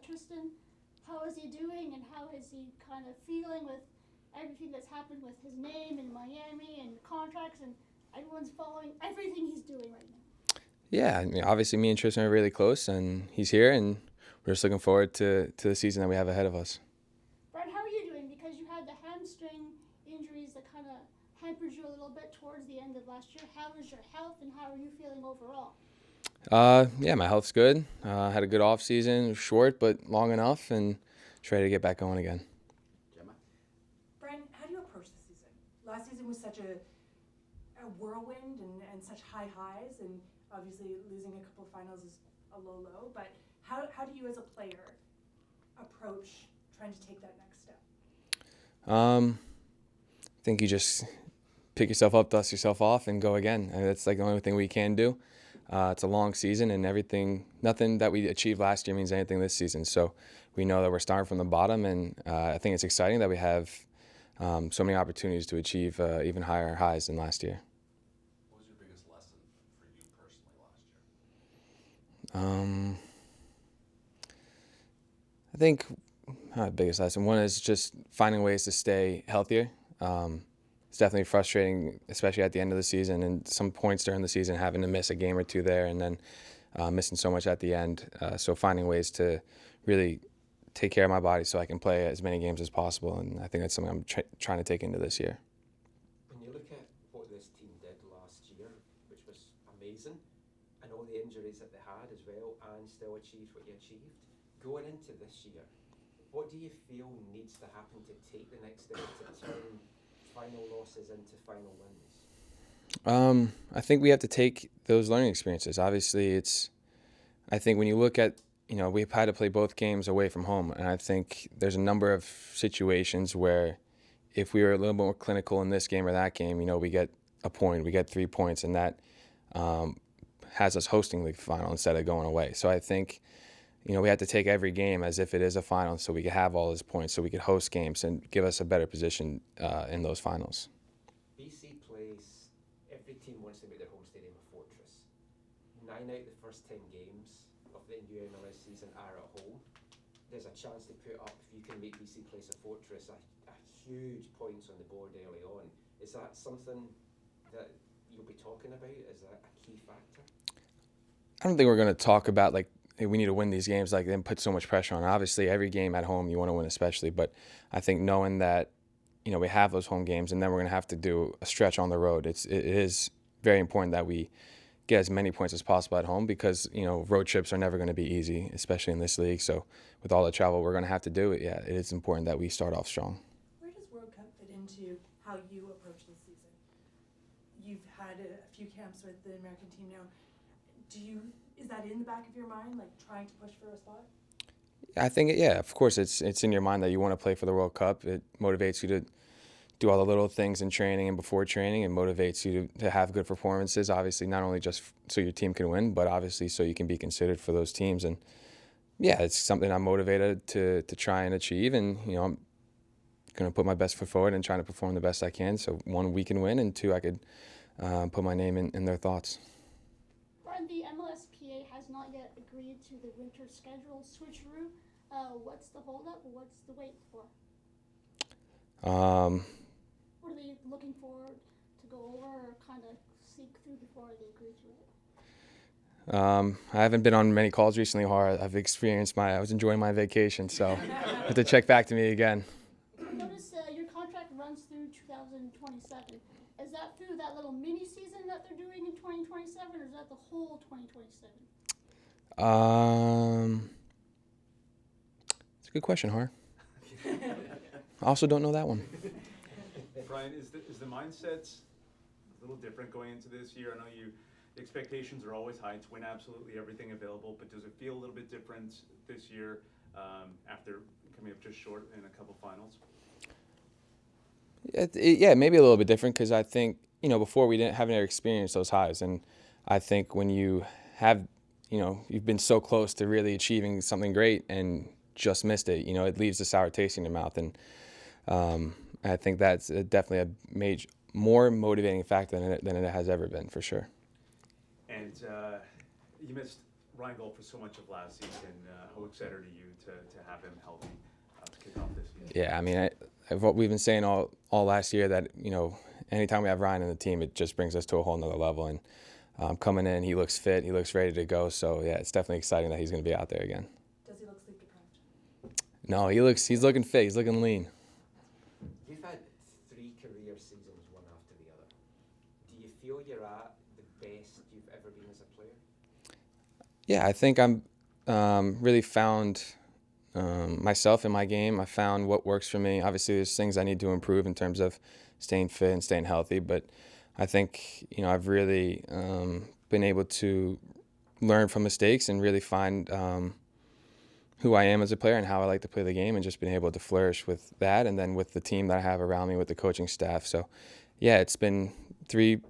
Tristan. How is he doing, and how is he kind of feeling with everything that's happened with his name in Miami and contracts, and everyone's following everything he's doing right now? Yeah, I mean, obviously me and Tristan are really close, and he's here, and we're just looking forward to the season that we have ahead of us. Brian, how are you doing? Because you had the hamstring injuries that kind of hampered you a little bit towards the end of last year. How is your health, and how are you feeling overall? Yeah, my health's good. Had a good off season, short but long enough, and just ready to get back going again. Gemma? Brian, how do you approach the season? Last season was such a whirlwind and such high highs, and obviously losing a couple of finals is a low, but how do you as a player approach trying to take that next step? I think you just pick yourself up, dust yourself off, and go again. And that's like the only thing we can do. It's a long season, and nothing that we achieved last year means anything this season. So we know that we're starting from the bottom, and I think it's exciting that we have so many opportunities to achieve even higher highs than last year. What was your biggest lesson for you personally last year? I think biggest lesson. One is just finding ways to stay healthier. It's definitely frustrating, especially at the end of the season and some points during the season, having to miss a game or two there and then missing so much at the end. So finding ways to really take care of my body so I can play as many games as possible. And I think that's something I'm trying to take into this year. When you look at what this team did last year, which was amazing, and all the injuries that they had as well, and still achieved what you achieved, going into this year, what do you feel needs to happen to take the next step to turn final losses into final wins? I think we have to take those learning experiences. Obviously, I think when you look at, we've had to play both games away from home, and I think there's a number of situations where if we were a little more clinical in this game or that game, we get a point, we get 3 points, and that has us hosting the final instead of going away. So I think, we have to take every game as if it is a final so we could have all those points, so we could host games and give us a better position in those finals. BC plays, every team wants to make their home stadium a fortress. 9 out of the first 10 games of the new MLS season are at home. There's a chance to put up, if you can make BC Place a fortress, a huge points on the board early on. Is that something that you'll be talking about? Is that a key factor? I don't think we're going to talk about hey, we need to win these games, then put so much pressure on. Obviously, every game at home you want to win, especially. But I think knowing that, we have those home games, and then we're going to have to do a stretch on the road. It is very important that we get as many points as possible at home because road trips are never going to be easy, especially in this league. So with all the travel we're going to have to do, it is important that we start off strong. Where does World Cup fit into how you approach this season? You've had a few camps with the American team now. Is that in the back of your mind, trying to push for a spot? I think, of course, it's in your mind that you want to play for the World Cup. It motivates you to do all the little things in training and before training. It motivates you to have good performances, obviously, not only just so your team can win, but obviously so you can be considered for those teams. And, it's something I'm motivated to try and achieve. And, I'm going to put my best foot forward and trying to perform the best I can. So, 1, we can win, and 2, I could put my name in their thoughts. The MLSPA has not yet agreed to the winter schedule switcheroo. What's the holdup? What's the wait for? What are they looking for to go over or kind of seek through before they agree to it? I haven't been on many calls recently, I've experienced I was enjoying my vacation, so I have to check back to me again. Notice your contract runs through 2027. Is that through that little mini season that they're doing in 2027, or is that the whole 2027? It's a good question, Har. I also don't know that one. Brian, is the mindset a little different going into this year? I know the expectations are always high to win absolutely everything available, but does it feel a little bit different this year after coming up just short in a couple finals? Maybe a little bit different because I think, before we haven't ever experienced those highs. And I think when you have, you've been so close to really achieving something great and just missed it, it leaves a sour taste in your mouth. And I think that's definitely a more motivating factor than it has ever been, for sure. And you missed Ryan Gold for so much of last season. How excited are you to have him healthy to kick off this season? Yeah, I mean, what we've been saying all last year, that, you know, anytime we have Ryan in the team, it just brings us to a whole nother level. And coming in, he looks fit, he looks ready to go. So yeah, it's definitely exciting that he's going to be out there again. Does he look sleep deprived? No, he's looking fit, he's looking lean. You've had 3 career seasons, one after the other. Do you feel you're at the best you've ever been as a player? Yeah, I think I'm really found myself in my game. I found what works for me. Obviously, there's things I need to improve in terms of staying fit and staying healthy, but I think, you know, I've really been able to learn from mistakes and really find who I am as a player and how I like to play the game, and just been able to flourish with that, and then with the team that I have around me, with the coaching staff. So yeah, it's been 3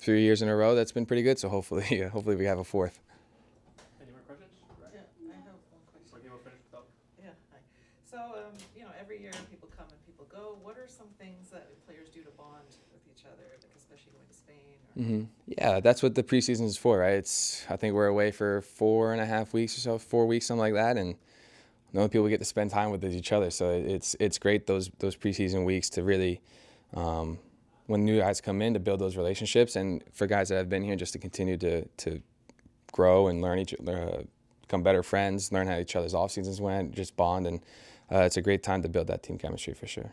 years in a row that's been pretty good. So hopefully we have a 4th. Any more questions? Right. Yeah, I have one question. Okay, we'll finish with that. Yeah, hi. So, every year people come and people go. What are some things that players do to bond with each other, like especially going to Spain? Or Yeah, that's what the preseason is for, right? I think we're away for 4.5 weeks or so, 4 weeks, something like that, and the only people we get to spend time with is each other. So it's great those preseason weeks to really, when new guys come in, to build those relationships, and for guys that have been here, just to continue to grow and learn become better friends, learn how each other's off seasons went, just bond, and it's a great time to build that team chemistry for sure.